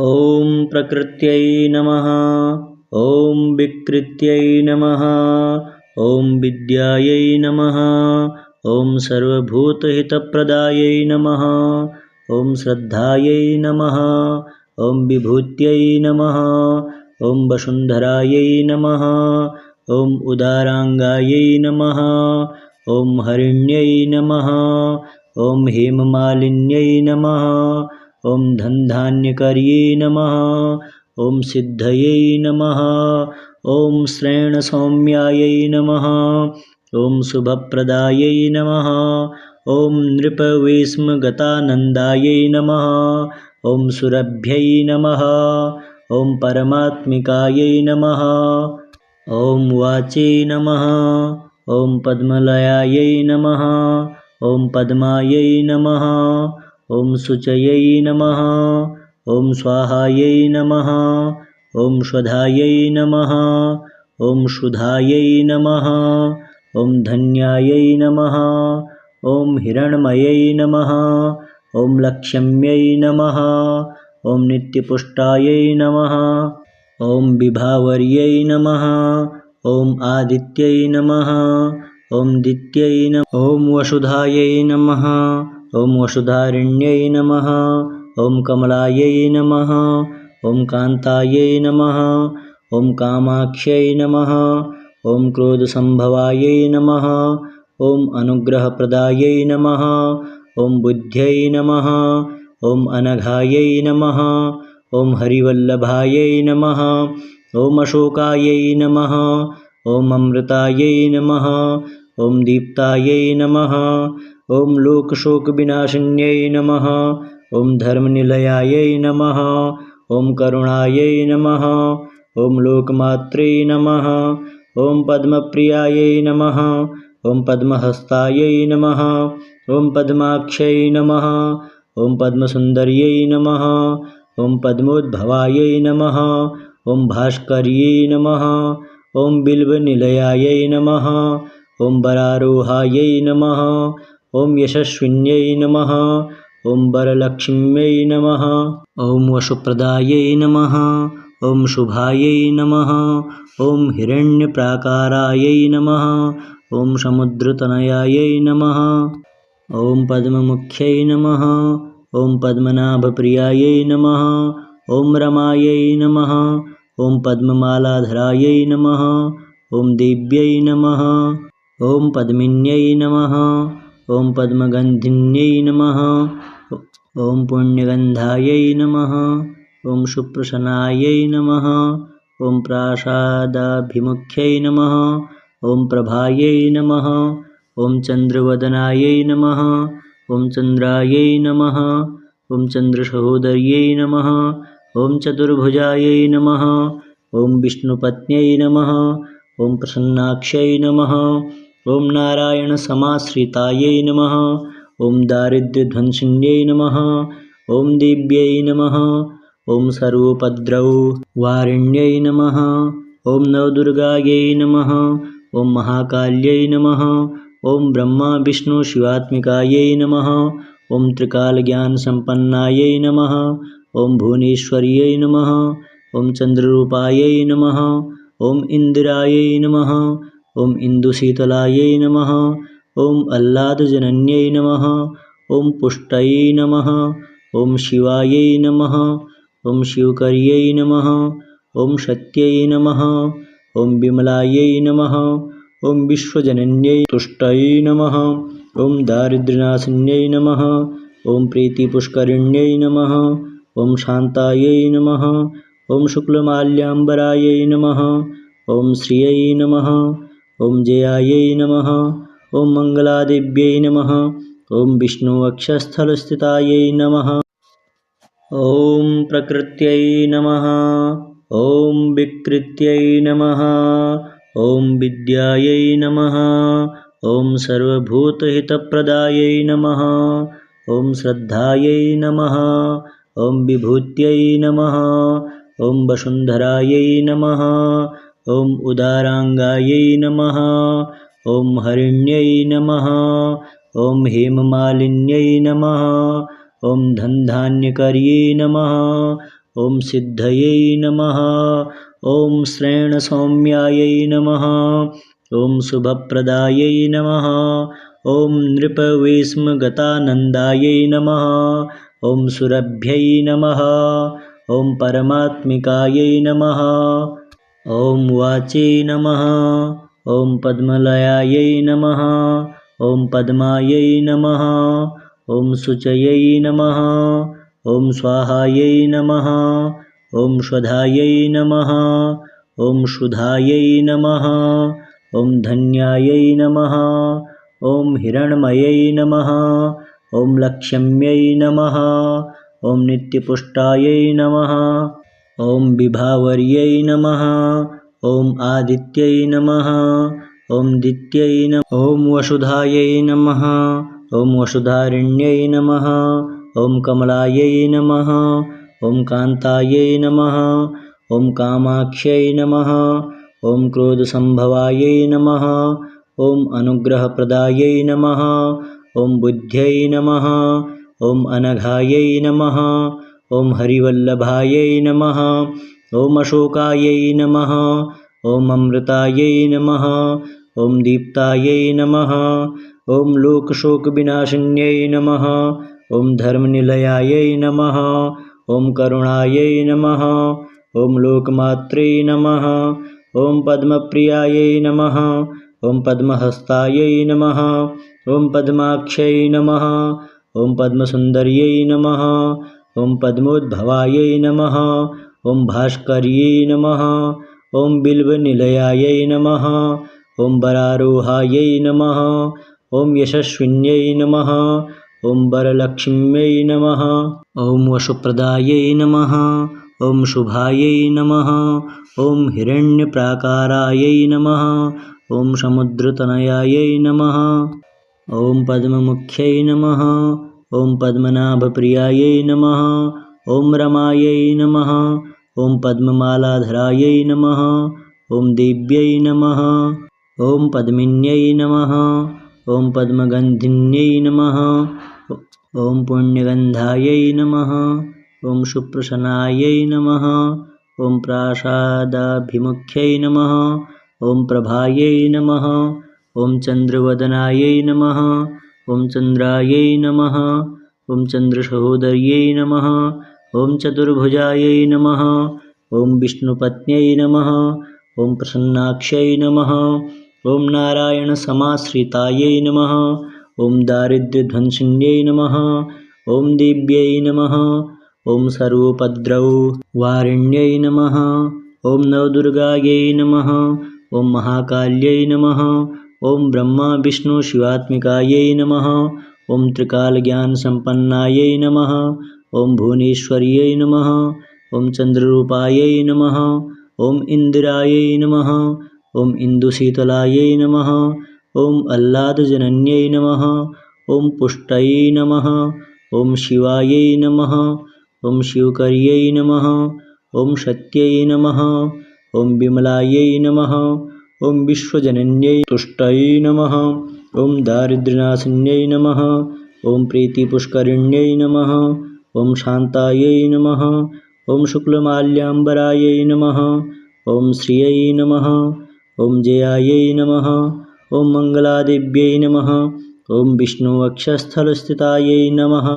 ॐ प्रकृत्यै नमः। ॐ विकृत्यै नमः। ॐ विद्यायै नमः। ॐ सर्वभूतहितप्रदायै नमः। ॐ श्रद्धायै नमः। ॐ विभूत्यै नमः। ॐ वसुन्धरायै नमः। ॐ उदाराङ्गायै नमः। ॐ हरिण्यै नमः। ॐ हेममालिन्यै नमः। ॐ धनधान्यकर्यै नमः। ॐ सिद्धयै नमः। ॐ श्रेणसौम्यायै नमः। ॐ शुभप्रदायै नमः। ॐ नृपवेश्मगतानन्दायै नमः। ॐ सुरभ्यै नमः। ॐ परमात्मिकायै नमः। ॐ वाचे नमः। ॐ पद्मलयायै नमः। ॐ पद्मायै नमः। ॐ शुचयै नमः। ॐ स्वाहायै नमः। ॐ स्वधायै नमः। ॐ शुधायै नमः। ॐ धन्यायै नमः। ॐ हिरण्मयै नमः। ॐ लक्ष्म्यै नमः। ॐ नित्यपुष्टायै नमः। ॐ विभावर्यै नमः। ॐ आदित्यै नमः। ॐ दित्यै नमः। ॐ वसुधायै नमः। ॐ वसुधारिण्यै नमः। ॐ कमलायै नमः। ॐ कान्तायै नमः। ॐ कामाक्ष्यै नमः। ॐ क्रोधसम्भवायै नमः। ॐ अनुग्रहप्रदायै नमः। ॐ बुद्ध्यै नमः। ॐ अनघायै नमः। ॐ हरिवल्लभायै नमः। ॐ अशोकायै नमः। ॐ अमृतायै नमः। ॐ दीप्तायै नमः। ॐ लोकशोकविनाशिन्यै नमः। ॐ धर्मनिलयायै नमः। ॐ करुणायै नमः। ॐ लोकमात्रे नमः। ॐ पद्मप्रियायै नमः। ॐ पद्महस्तायै नमः। ॐ पद्माक्ष्यै नमः। ॐ पद्मसुन्दर्यै नमः। ॐ पद्मोद्भवायै नमः। ॐ भास्कर्यै नमः। ॐ बिल्वनिलयायै नमः। ॐ वरारोहायै नमः। ॐ यशस्विन्यै नमः। ॐ वरलक्ष्म्यै नमः। ॐ वसुप्रदायै नमः। ॐ शुभायै नमः। ॐ हिरण्यप्राकारायै नमः। ॐ समुद्रतनयायै नमः। ॐ पद्ममुख्यै नमः। ॐ पद्मनाभप्रियायै नमः। ॐ रमायै नमः। ॐ पद्ममालाधरायै नमः। ॐ देव्यै नमः। ॐ पद्मिन्यै नमः। ॐ पद्मगन्धिन्यै नमः। ॐ पुण्यगन्धायै नमः। ॐ सुप्रसन्नायै नमः। ॐ प्रासादाभिमुख्यै नमः। ॐ प्रभायै नमः। ॐ चन्द्रवदनायै नमः। ॐ चन्द्रायै नमः। ॐ चन्द्रसहोदर्यै नमः। ॐ चतुर्भुजायै नमः। ॐ विष्णुपत्न्यै नमः। ॐ प्रसन्नाक्ष्यै नमः। ॐ नारायणसमाश्रितायै नमः। ॐ दारिद्र्यध्वंसिन्यै नमः। ॐ देव्यै नमः। ॐ सर्वोपद्रववारिण्यै नमः। ॐ नवदुर्गायै नमः। ॐ महाकाल्यै नमः। ॐ ब्रह्मा विष्णु शिवात्मिकायै नमः। ॐ त्रिकालज्ञानसम्पन्नायै नमः। ॐ भुवनेश्वर्यै नमः। ॐ चन्द्ररूपायै नमः। ॐ इन्दिरायै नमः। ॐ इन्दुशीतलायै नमः। ॐ आह्लादजनन्यै नमः। ॐ पुष्टयै नमः। ॐ शिवायै नमः। ॐ शिवकर्यै नमः। ॐ सत्यै नमः। ॐ विमलायै नमः। ॐ विश्वजनन्यै तुष्टयै नमः। ॐ दारिद्र्यनाशिन्यै नमः। ॐ प्रीतिपुष्करिण्यै नमः। ॐ शान्तायै नमः। ॐ शुक्लमाल्याम्बरायै नमः। ॐ श्रियै नमः। ॐ जयायै नमः। ॐ मङ्गलादेव्यै नमः। ॐ विष्णुवक्षस्थलस्थितायै नमः। ॐ प्रकृत्यै नमः। ॐ विकृत्यै नमः। ॐ विद्यायै नमः। ॐ सर्वभूतहितप्रदायै नमः। ॐ श्रद्धायै नमः। ॐ विभूत्यै नमः। ॐ वसुन्धरायै नमः। ॐ उदाराङ्गायै नमः। ॐ हरिण्यै नमः। ॐ हेममालिन्यै नमः। ॐ धनधान्यकर्यै नमः। ॐ सिद्धयै नमः। ॐ श्रेणसौम्यायै नमः। ॐ शुभप्रदायै नमः। ॐ नृपवेश्मगतानन्दायै नमः। ॐ सुरभ्यै नमः। ॐ परमात्मिकायै नमः। ॐ वाचे नमः। ॐ पद्मलयायै नमः। ॐ पद्मायै नमः। ॐ शुचयै नमः। ॐ स्वाहायै नमः। ॐ स्वधायै नमः। ॐ शुधायै नमः। ॐ धन्यायै नमः। ॐ हिरण्मयै नमः। ॐ लक्ष्म्यै नमः। ॐ नित्यपुष्टायै नमः। ॐ विभावर्यै नमः। ॐ आदित्यै नमः। ॐ दित्यै नमः। ॐ वसुधायै नमः। ॐ वसुधारिण्यै नमः। ॐ कमलायै नमः। ॐ कान्तायै नमः। ॐ कामाक्ष्यै नमः। ॐ क्रोधसम्भवायै नमः। ॐ अनुग्रहप्रदायै नमः। ॐ बुद्ध्यै नमः। ॐ अनघायै नमः। ॐ हरिवल्लभायै नमः। ॐ अशोकायै नमः। ॐ अमृतायै नमः। ॐ दीप्तायै नमः। ॐ लोकशोकविनाशिन्यै नमः। ॐ धर्मनिलयायै नमः। ॐ करुणायै नमः। ॐ लोकमात्रे नमः। ॐ पद्मप्रियायै नमः। ॐ पद्महस्तायै नमः। ॐ पद्माक्ष्यै नमः। ॐ पद्मसुन्दर्यै नमः। ॐ पद्मोद्भवायै नमः। ॐ भास्कर्यै नमः। ॐ बिल्वनिलयायै नमः। ॐ वरारोहायै नमः। ॐ यशस्विन्यै नमः। ॐ वरलक्ष्म्यै नमः। ॐ वसुप्रदायै नमः। ॐ शुभायै नमः। ॐ हिरण्यप्राकारायै नमः। ॐ समुद्रतनयायै नमः। ॐ पद्ममुख्यै नमः। ॐ पद्मनाभप्रियायै नमः। ॐ रमायै नमः। ॐ पद्ममालाधरायै नमः। ॐ देव्यै नमः। ॐ पद्मिन्यै नमः। ॐ पद्मगन्धिन्यै नमः। ॐ पुण्यगन्धायै नमः। ॐ सुप्रसन्नायै नमः। ॐ प्रासादाभिमुख्यै नमः। ॐ प्रभायै नमः। ॐ चन्द्रवदनायै नमः। ॐ चन्द्रायै नमः। ॐ चन्द्रसहोदर्यै नमः। ॐ चतुर्भुजायै नमः। ॐ विष्णुपत्न्यै नमः। ॐ प्रसन्नाक्ष्यै नमः। ॐ नारायणसमाश्रितायै नमः। ॐ दारिद्र्यध्वंसिन्यै नमः। ॐ देव्यै नमः। ॐ सर्वोपद्रववारिण्यै नमः। ॐ नवदुर्गायै नमः। ॐ महाकाल्यै नमः। ॐ ब्रह्मा विष्णु शिवात्मिकायै नमः। ॐ त्रिकालज्ञानसम्पन्नायै नमः। ॐ भुवनेश्वर्यै नमः। ॐ चन्द्ररूपायै नमः। ॐ इन्दिरायै नमः। ॐ इन्दुशीतलायै नमः। ॐ आह्लादजनन्यै नमः। ॐ पुष्टयै नमः। ॐ शिवायै नमः। ॐ शिवकर्यै नमः। ॐ सत्यै नमः। ॐ विमलायै नमः। ॐ विश्वजनन्यै तुष्टयै नमः। ॐ दारिद्र्यनाशिन्यै नमः। ॐ प्रीतिपुष्करिण्यै नमः। ॐ शान्तायै नमः। ॐ शुक्लमाल्याम्बरायै नमः। ॐ श्रियै नमः। ॐ जयायै नमः। ॐ मङ्गलादेव्यै नमः। ॐ विष्णुवक्षस्थलस्थितायै नमः।